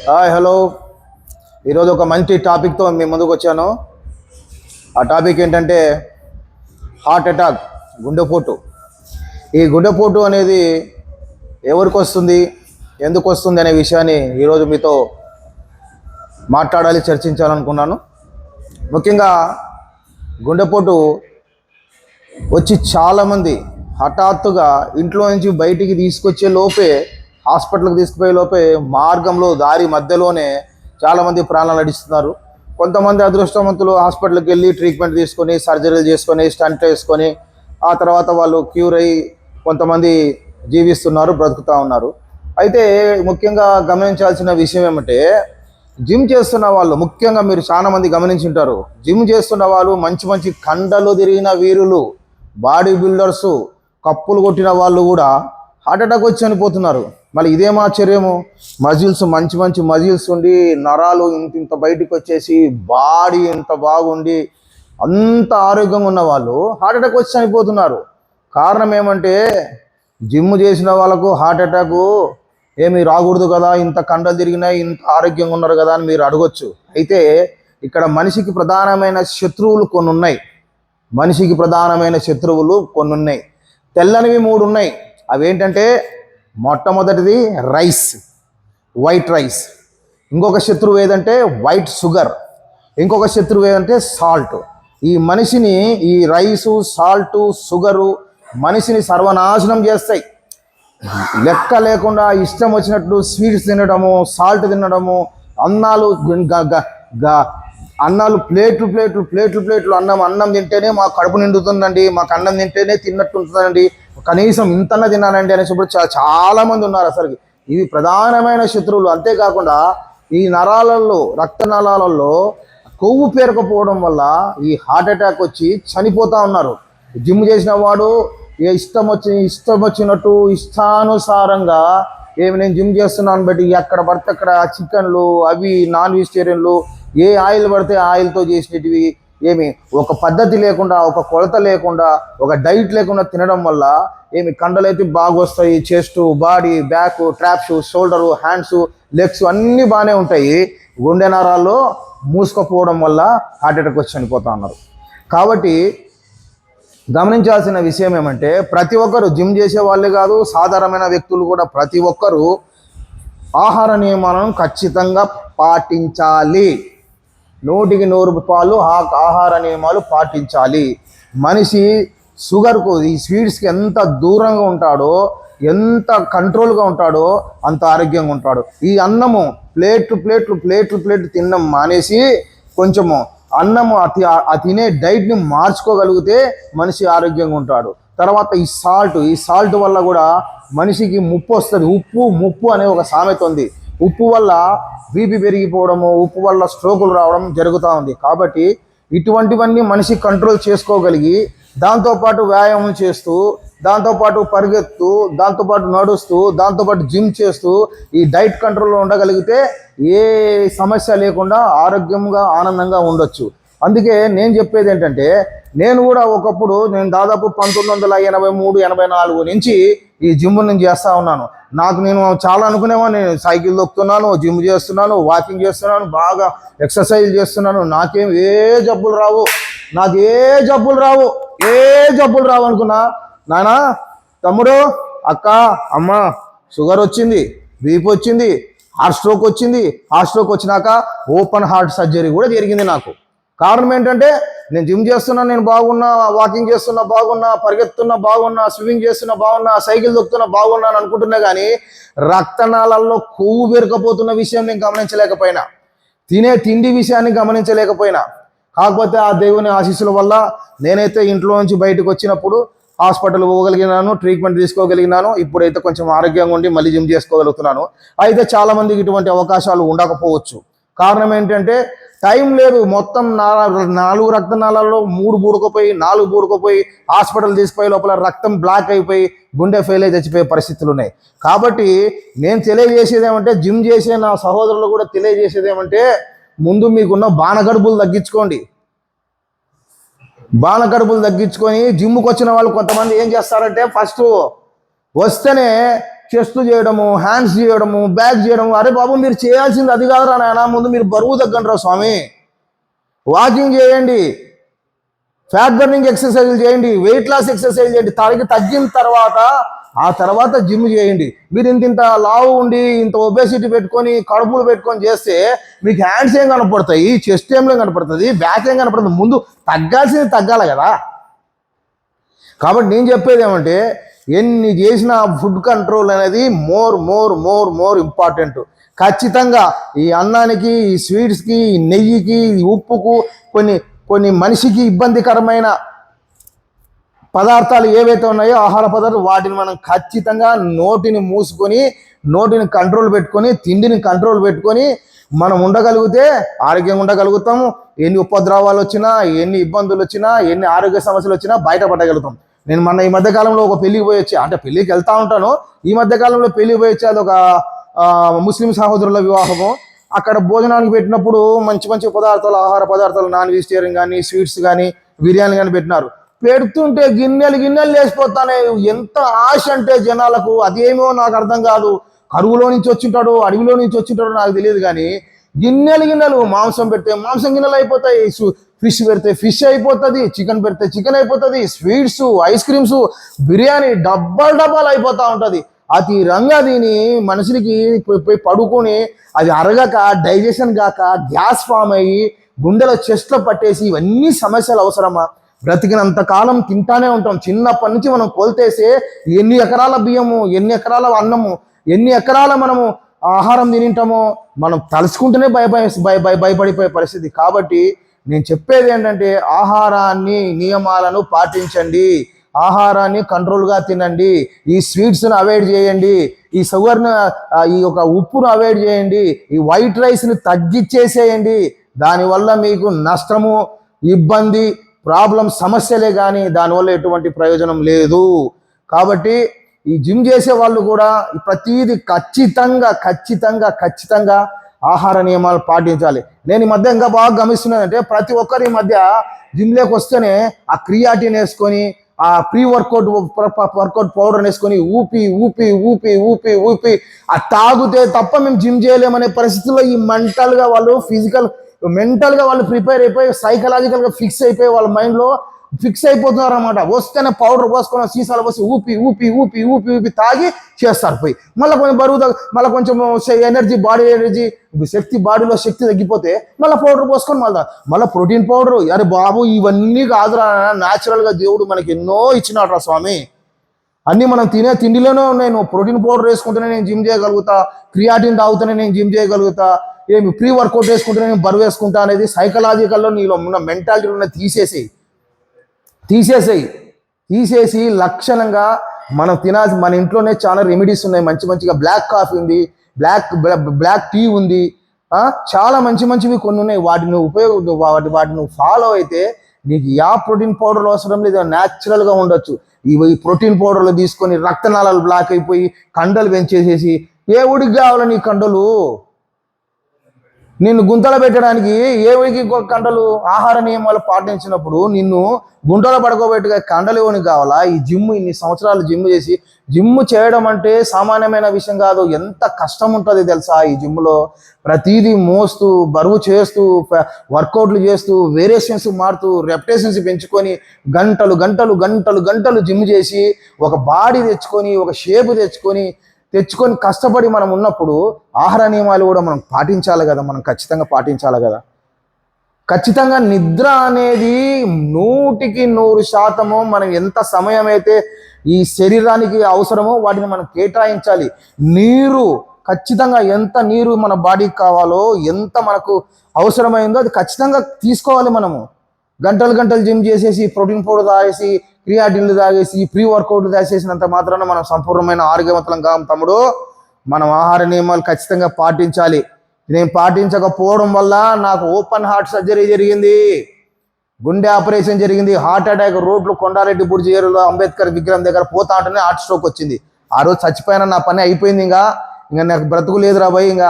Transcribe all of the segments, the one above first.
Hi hello. ఈరోజు ఒక మంచి టాపిక్తో మీ ముందుకు వచ్చాను. ఆ టాపిక్ ఏంటంటే హార్ట్ అటాక్, గుండెపోటు. ఈ గుండెపోటు అనేది ఎవరికి వస్తుంది, ఎందుకు వస్తుంది అనే విషయాన్ని ఈరోజు మీతో మాట్లాడాలి, చర్చించాలనుకున్నాను. ముఖ్యంగా గుండెపోటు వచ్చి చాలామంది హఠాత్తుగా ఇంట్లో నుంచి బయటికి తీసుకొచ్చే లోపే, హాస్పిటల్కి తీసుకుపోయే లోపే మార్గంలో దారి మధ్యలోనే చాలామంది ప్రాణాలు నడిస్తున్నారు. కొంతమంది అదృష్టవంతులు హాస్పిటల్కి వెళ్ళి ట్రీట్మెంట్ తీసుకొని, సర్జరీలు చేసుకొని, స్టంట్ వేసుకొని ఆ తర్వాత వాళ్ళు క్యూర్ అయ్యి కొంతమంది జీవిస్తున్నారు, బ్రతుకుతూ ఉన్నారు. అయితే ముఖ్యంగా గమనించాల్సిన విషయం ఏమంటే, జిమ్ చేస్తున్న వాళ్ళు, ముఖ్యంగా మీరు చాలామంది గమనించి ఉంటారు, జిమ్ చేస్తున్న వాళ్ళు మంచి మంచి కండలు తిరిగిన వీరులు, బాడీ బిల్డర్సు, కప్పులు కొట్టిన వాళ్ళు కూడా హార్ట్ అటాక్ వచ్చి చనిపోతున్నారు. మళ్ళీ ఇదేం ఆశ్చర్యము, మజిల్స్ మంచి మంచి మజిల్స్ ఉండి, నరాలు ఇంత బయటకు వచ్చేసి, బాడీ ఇంత బాగుండి, అంత ఆరోగ్యంగా ఉన్న వాళ్ళు హార్ట్ అటాక్ వచ్చి చనిపోతున్నారు. కారణం ఏమంటే, జిమ్ చేసిన వాళ్ళకు హార్ట్ అటాకు ఏమి రాకూడదు కదా, ఇంత కండలు తిరిగినాయి, ఇంత ఆరోగ్యంగా ఉన్నారు కదా అని మీరు అడగొచ్చు. అయితే ఇక్కడ మనిషికి ప్రధానమైన శత్రువులు కొన్ని ఉన్నాయి. మనిషికి ప్రధానమైన శత్రువులు కొన్ని ఉన్నాయి. తెల్లనివి 3 ఉన్నాయి. అవేంటంటే, మొట్టమొదటిది రైస్, వైట్ రైస్. ఇంకొక శత్రువు ఏదంటే వైట్ షుగర్. ఇంకొక శత్రువు ఏదంటే సాల్ట్. ఈ మనిషిని, ఈ రైసు, సాల్టు, షుగరు మనిషిని సర్వనాశనం చేస్తాయి. లెక్క లేకుండా ఇష్టం వచ్చినట్లు స్వీట్స్ తినడము, సాల్ట్ తినడము, అన్నాలు ప్లేట్లు అన్నం తింటేనే మాకు కడుపు నిండుతుందండి, మాకు అన్నం తింటేనే తిన్నట్టు ఉంటుందండి, కనీసం ఇంతన్నా తిన్నానండి అనేసి ఇప్పుడు చాలామంది ఉన్నారు. అసలు ఇవి ప్రధానమైన శత్రువులు. అంతేకాకుండా ఈ నరాలలో, రక్తనాళాలలో కొవ్వు పేరకపోవడం వల్ల ఈ హార్ట్ అటాక్ వచ్చి చనిపోతూ ఉన్నారు. జిమ్ చేసిన వాడు ఇష్టం వచ్చినట్టు ఇష్టానుసారంగా నేను జిమ్ చేస్తున్నాను బట్టి ఎక్కడ పడితే అక్కడ చికెన్లు, అవి నాన్ వెజిటేరియన్లు, ఏ ఆయిల్ పడితే ఆయిల్తో చేసినవి, ఒక పద్ధతి లేకుండా, ఒక కొలత లేకుండా, ఒక డైట్ లేకుండా తినడం వల్ల కండలైతే బాగా వస్తాయి. Chest, body, back, traps, shoulder, hands, legs అన్నీ బాగానే ఉంటాయి. గుండె నరాల్లో మూసుకుపోవడం వల్ల హార్ట్ అటాక్ వచ్చి చనిపోతూ ఉన్నారు. కాబట్టి గమనించాల్సిన విషయం ఏమంటే, ప్రతి ఒక్కరు, జిమ్ చేసే వాళ్ళే కాదు, సాధారణమైన వ్యక్తులు కూడా ప్రతి ఒక్కరూ ఆహార నియమాలను ఖచ్చితంగా పాటించాలి. 100కి 100 ఆహార నియమాలు పాటించాలి. మనిషి షుగర్కు, ఈ స్వీట్స్కి ఎంత దూరంగా ఉంటాడో, ఎంత కంట్రోల్గా ఉంటాడో అంత ఆరోగ్యంగా ఉంటాడు. ఈ అన్నము ప్లేట్లు తినడం మానేసి కొంచెము అన్నము తినే డైట్ని మార్చుకోగలిగితే మనిషి ఆరోగ్యంగా ఉంటాడు. తర్వాత ఈ సాల్ట్ వల్ల కూడా మనిషికి ముప్పు వస్తుంది. ముప్పు అనే ఒక సామెత ఉంది. ఉప్పు వల్ల బీపీ పెరిగిపోవడము, ఉప్పు వల్ల స్ట్రోకులు రావడం జరుగుతూ ఉంది. కాబట్టి ఇటువంటివన్నీ మనిషి కంట్రోల్ చేసుకోగలిగి, దాంతోపాటు వ్యాయామం చేస్తూ, దాంతోపాటు పరిగెత్తు, దాంతోపాటు నడుస్తూ, దాంతోపాటు జిమ్ చేస్తూ ఈ డైట్ కంట్రోల్లో ఉండగలిగితే ఏ సమస్య లేకుండా ఆరోగ్యంగా, ఆనందంగా ఉండొచ్చు. అందుకే నేను చెప్పేది ఏంటంటే, నేను కూడా ఒకప్పుడు, నేను దాదాపు 1983-84 నుంచి ఈ జిమ్ నేను చేస్తూ ఉన్నాను. నేను చాలా అనుకునేవాడిని, నేను సైకిల్ తొక్కుతున్నాను, జిమ్ చేస్తున్నాను, వాకింగ్ చేస్తున్నాను, బాగా ఎక్సర్సైజ్ చేస్తున్నాను, నాకేం ఏ జబ్బులు రావు అనుకున్నా. నానా, తమ్ముడు, అక్క, అమ్మ, షుగర్ వచ్చింది, బీపీ వచ్చింది, హార్ట్ స్ట్రోక్ వచ్చినాక ఓపెన్ హార్ట్ సర్జరీ కూడా జరిగింది నాకు. కారణం ఏంటంటే, నేను జిమ్ చేస్తున్నా, నేను బాగున్నా, వాకింగ్ చేస్తున్నా బాగున్నా, పరిగెత్తున్నా బాగున్నా, స్విమ్మింగ్ చేస్తున్నా బాగున్నా, సైకిల్ తొక్కుతున్నా బాగున్నా అని అనుకుంటున్నా. కానీ రక్తనాళాల్లో కొవ్వు పెరగపోతున్న విషయం నేను గమనించలేకపోయినా, తినే తిండి విషయాన్ని గమనించలేకపోయినా. కాకపోతే ఆ దేవుని ఆశీస్సుల వల్ల నేనైతే ఇంట్లో నుంచి బయటకు వచ్చినప్పుడు హాస్పిటల్ పోగలిగినాను, ట్రీట్మెంట్ తీసుకోగలిగినాను. ఇప్పుడైతే కొంచెం ఆరోగ్యంగా ఉండి మళ్ళీ జిమ్ చేసుకోగలుగుతున్నాను. అయితే చాలామందికి ఇటువంటి అవకాశాలు ఉండకపోవచ్చు. కారణం ఏంటంటే, టైం లేదు. మొత్తం 4 రక్తనాళాల్లో 3 బూడుకుపోయి, 4 బూడుకుపోయి, హాస్పిటల్ తీసుకుపోయి లోపల రక్తం బ్లాక్ అయిపోయి గుండె ఫెయిల్ అయి చచ్చిపోయే పరిస్థితులు ఉన్నాయి. కాబట్టి నేను తెలియజేసేది ఏమంటే, జిమ్ చేసే నా సహోదరులు కూడా తెలియజేసేది ఏమంటే, ముందు మీకున్న బాణగడుపులు తగ్గించుకోండి. జిమ్కి వచ్చిన వాళ్ళు కొంతమంది ఏం చేస్తారంటే, ఫస్ట్ వస్తేనే చెస్ట్ చేయడము, హ్యాండ్స్ చేయడము, బ్యాక్ చేయడము. అరే బాబు, మీరు చేయాల్సింది అది కాదురా నాయన. ముందు మీరు బరువు తగ్గండి రా స్వామి. వాకింగ్ చేయండి, ఫ్యాట్ బర్నింగ్ ఎక్సర్సైజ్లు చేయండి, వెయిట్ లాస్ ఎక్సర్సైజ్ చేయండి. తగ్గిన తర్వాత జిమ్ చేయండి. మీరు ఇంత లావు ఉండి ఇంత ఒబేసిటీ పెట్టుకొని కడుపులు పెట్టుకొని చేస్తే మీకు హ్యాండ్స్ ఏం కనపడతాయి, చెస్ట్ ఏం కనపడుతుంది, బ్యాక్ ఏం కనపడుతుంది? ముందు తగ్గాల్సింది తగ్గాలి కదా. కాబట్టి నేను చెప్పేది ఏమంటే, ఎన్ని చేసిన ఫుడ్ కంట్రోల్ అనేది మోర్ ఇంపార్టెంట్. ఖచ్చితంగా ఈ అన్నానికి, ఈ స్వీట్స్కి, ఈ నెయ్యికి, ఈ ఉప్పుకు, కొన్ని మనిషికి ఇబ్బందికరమైన పదార్థాలు ఏవైతే ఉన్నాయో, ఆహార పదార్థాలు, వాటిని మనం ఖచ్చితంగా నోటిని మూసుకొని, నోటిని కంట్రోల్ పెట్టుకొని, తిండిని కంట్రోల్ పెట్టుకొని మనం ఉండగలిగితే ఆరోగ్యంగా ఉండగలుగుతాము. ఎన్ని ఉపద్రవాలు వచ్చినా, ఎన్ని ఇబ్బందులు వచ్చినా, ఎన్ని ఆరోగ్య సమస్యలు వచ్చినా బయటపడగలుగుతాం. నేను ఈ మధ్యకాలంలో ఒక పెళ్ళికి పోయి వచ్చి, అంటే పెళ్ళికి వెళ్తా ఉంటాను, ఈ మధ్యకాలంలో పెళ్ళికి పోయి వచ్చి, అది ఒక ముస్లిం సహోదరుల వివాహము. అక్కడ భోజనానికి పెట్టినప్పుడు మంచి పదార్థాలు, ఆహార పదార్థాలు, నాన్ వెజిటేరియన్ కానీ, స్వీట్స్ కానీ, బిర్యానీ కానీ పెట్టినారు. పెడుతుంటే గిన్నెలు లేచిపోతానే. ఎంత ఆశ అంటే జనాలకు, అదేమో నాకు అర్థం కాదు. కరువులో నుంచి వచ్చింటాడు, అడవిలో నుంచి వచ్చింటాడు నాకు తెలియదు, కానీ గిన్నెలు మాంసం పెడితే మాంసం గిన్నెలు అయిపోతాయి, ఫిష్ పెడితే ఫిష్ అయిపోతుంది, చికెన్ పెడితే చికెన్ అయిపోతుంది, స్వీట్స్, ఐస్ క్రీమ్స్, బిర్యానీ డబ్బాలు అయిపోతూ ఉంటుంది. అతి రంగా దీని మనుషులకి పడుకొని అది అరగక, డైజెషన్ కాక, గ్యాస్ ఫామ్ అయ్యి గుండెలో చెస్ట్లో పట్టేసి, ఇవన్నీ సమస్యలు అవసరమా? బ్రతికినంత కాలం తింటానే ఉంటాం. చిన్నప్పటి నుంచి మనం కొలితేసే ఎన్ని ఎకరాల బియ్యము, ఎన్ని ఎకరాల అన్నము, ఎన్ని ఎకరాల మనము ఆహారం తినింటామో మనం తలుచుకుంటూనే భయపడిపోయే పరిస్థితి. కాబట్టి నేను చెప్పేది ఏంటంటే, ఆహారాన్ని నియమాలను పాటించండి, ఆహారాన్ని కంట్రోల్గా తినండి, ఈ స్వీట్స్ను అవాయిడ్ చేయండి, ఈ షుగర్ను, ఈ యొక్క ఉప్పును అవాయిడ్ చేయండి, ఈ వైట్ రైస్ని తగ్గించేసేయండి. దానివల్ల మీకు నష్టము, ఇబ్బంది, సమస్యలే కానీ దానివల్ల ఎటువంటి ప్రయోజనం లేదు. కాబట్టి ఈ జిమ్ చేసే వాళ్ళు కూడా ప్రతిదీ ఖచ్చితంగా ఆహార నియమాలు పాటించాలి. నేను ఈ మధ్య ఇంకా బాగా గమనిస్తున్నానంటే, ప్రతి ఒక్కరి మధ్య జిమ్లోకి వస్తేనే ఆ క్రియాటిన్ వేసుకొని, ఆ ప్రీ వర్కౌట్ పౌడర్ వేసుకొని ఊపి ఆ తాగుతే తప్ప మేము జిమ్ చేయలేమనే పరిస్థితుల్లో ఈ మెంటల్గా వాళ్ళు ప్రిపేర్ అయిపోయి, సైకలాజికల్గా ఫిక్స్ అయిపోయి, వాళ్ళ మైండ్లో ఫిక్స్ అయిపోతున్నారు అన్నమాట. వస్తేనే పౌడర్ పోసుకొని సీసాలు పోసి ఊపి తాగి చేస్తారు. పోయి మళ్ళీ కొంచెం బరువు, మళ్ళీ కొంచెం బాడీ ఎనర్జీ, బాడీలో శక్తి తగ్గిపోతే మళ్ళీ పౌడర్ పోసుకొని మళ్ళీ ప్రోటీన్ పౌడర్. అరే బాబు, ఇవన్నీ కాదురా, న్యాచురల్గా దేవుడు మనకి ఎన్నో ఇచ్చినాడు రా స్వామి. అన్నీ మనం తినే తిండిలోనే ఉన్నాయి. నువ్వు ప్రోటీన్ పౌడర్ వేసుకుంటేనే నేను జిమ్ చేయగలుగుతా, క్రియాటిన్ తాగుతూనే నేను జిమ్ చేయగలుగుతా, ఏమి ప్రీ వర్కౌట్ వేసుకుంటేనే నేను బరువు వేసుకుంటా అనేది సైకలాజికల్లో నీలో ఉన్న మెంటాలిటీ తీసేసి లక్షణంగా మనం తినాల్సి, మన ఇంట్లోనే చాలా రెమెడీస్ ఉన్నాయి. మంచిగా బ్లాక్ కాఫీ ఉంది, బ్లాక్ టీ ఉంది, చాలా మంచివి కొన్ని ఉన్నాయి. వాటిని వాటిని ఫాలో అయితే నీకు ప్రోటీన్ పౌడర్లు అవసరం లేదు, న్యాచురల్గా ఉండొచ్చు. ఈ ప్రోటీన్ పౌడర్లు తీసుకొని రక్తనాళాలు బ్లాక్ అయిపోయి కండలు పెంచేసేసి, ఏ ఉడికి కావాలి నీ కండలు? నిన్ను గుంతలు పెట్టడానికి ఏవికి కండలు? ఆహార నియమాలు పాటించినప్పుడు నిన్ను గుంటలో పడుకోబెట్టుగా కండలు ఇవ్వనికి కావాలా? ఈ ఇన్ని సంవత్సరాలు జిమ్ చేయడం అంటే సామాన్యమైన విషయం కాదు. ఎంత కష్టం ఉంటుంది తెలుసా? ఈ జిమ్లో ప్రతిదీ మోస్తూ, బరువు చేస్తూ, వర్కౌట్లు చేస్తూ, వేరియేషన్స్ మారుతూ, రెప్యుటేషన్స్ పెంచుకొని గంటలు జిమ్ చేసి ఒక బాడీ తెచ్చుకొని, ఒక షేప్ తెచ్చుకొని కష్టపడి మనం ఉన్నప్పుడు ఆహార నియమాలు కూడా మనం పాటించాలి కదా. మనం ఖచ్చితంగా పాటించాలి కదా. ఖచ్చితంగా నిద్ర అనేది 100% మనం ఎంత సమయం అయితే ఈ శరీరానికి అవసరమో వాటిని మనం కేటాయించాలి. నీరు ఖచ్చితంగా, ఎంత నీరు మన బాడీకి కావాలో, ఎంత మనకు అవసరమైందో అది ఖచ్చితంగా తీసుకోవాలి. మనము గంటలు జిమ్ చేసేసి, ప్రోటీన్ పౌడర్ తాగేసి, క్రియాటిన్లు తాగేసి, ప్రీ వర్కౌట్లు తాగేసినంత మాత్రాన మనం సంపూర్ణమైన ఆరోగ్యవంతులం కాం తమ్ముడు. మనం ఆహార నియమాలు ఖచ్చితంగా పాటించాలి. నేను పాటించకపోవడం వల్ల నాకు ఓపెన్ హార్ట్ సర్జరీ జరిగింది, గుండె ఆపరేషన్ జరిగింది, హార్ట్ అటాక్. రోడ్లు కొండారెడ్డి బుర్జి ఏరియాలో అంబేద్కర్ విగ్రహం దగ్గర పోతా ఉంటేనే హార్ట్ స్ట్రోక్ వచ్చింది. ఆ రోజు చచ్చిపోయినా, నా పని అయిపోయింది. ఇంకా నాకు బ్రతుకు లేదు రాబోయ్. ఇంకా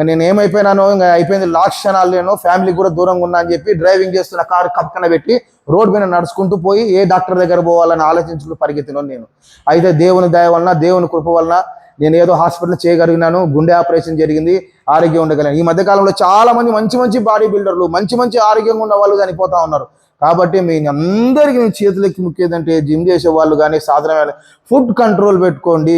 నేను ఏమైపోయినానో, ఇంకా అయిపోయింది. లాస్ట్ క్షణాలు నేను ఫ్యామిలీకి కూడా దూరంగా ఉన్నా అని చెప్పి డ్రైవింగ్ చేస్తున్న కారు కప్పకన పెట్టి రోడ్ మీద నడుచుకుంటూ పోయి ఏ డాక్టర్ దగ్గర పోవాలని ఆలోచించుకుంటూ పరిగెత్తినాను నేను. అయితే దేవుని దయ వలన, దేవుని కృప వలన నేను ఏదో హాస్పిటల్ చేయగలిగినాను, గుండె ఆపరేషన్ జరిగింది, ఆరోగ్యం ఉండగలిగాను. ఈ మధ్యకాలంలో చాలా మంది మంచి మంచి బాడీ బిల్డర్లు, మంచి మంచి ఆరోగ్యంగా ఉన్న వాళ్ళు చనిపోతా ఉన్నారు. కాబట్టి మీ అందరికీ నేను చేతులెక్కి ముఖ్యదంటే జిమ్ చేసే వాళ్ళు కానీ సాధారణ ఫుడ్ కంట్రోల్ పెట్టుకోండి,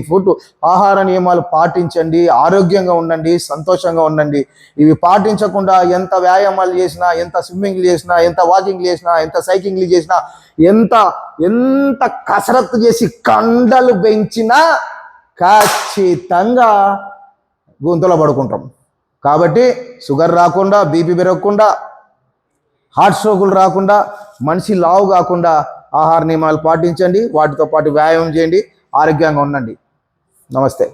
ఫుడ్ ఆహార నియమాలు పాటించండి, ఆరోగ్యంగా ఉండండి, సంతోషంగా ఉండండి. ఇవి పాటించకుండా ఎంత వ్యాయామాలు చేసినా, ఎంత స్విమ్మింగ్లు చేసినా, ఎంత వాకింగ్లు చేసినా, ఎంత సైక్లింగ్లు చేసినా, ఎంత ఎంత కసరత్తు చేసి కండలు పెంచినా ఖచ్చితంగా గుంతలో పడుకుంటాం. కాబట్టి షుగర్ రాకుండా, బీపీ పెరగకుండా, హార్ట్ స్ట్రోకులు రాకుండా, మనిషి లావు కాకుండా ఆహార నియమాలు పాటించండి. వాటితో పాటు వ్యాయామం చేయండి, ఆరోగ్యంగా ఉండండి. నమస్తే.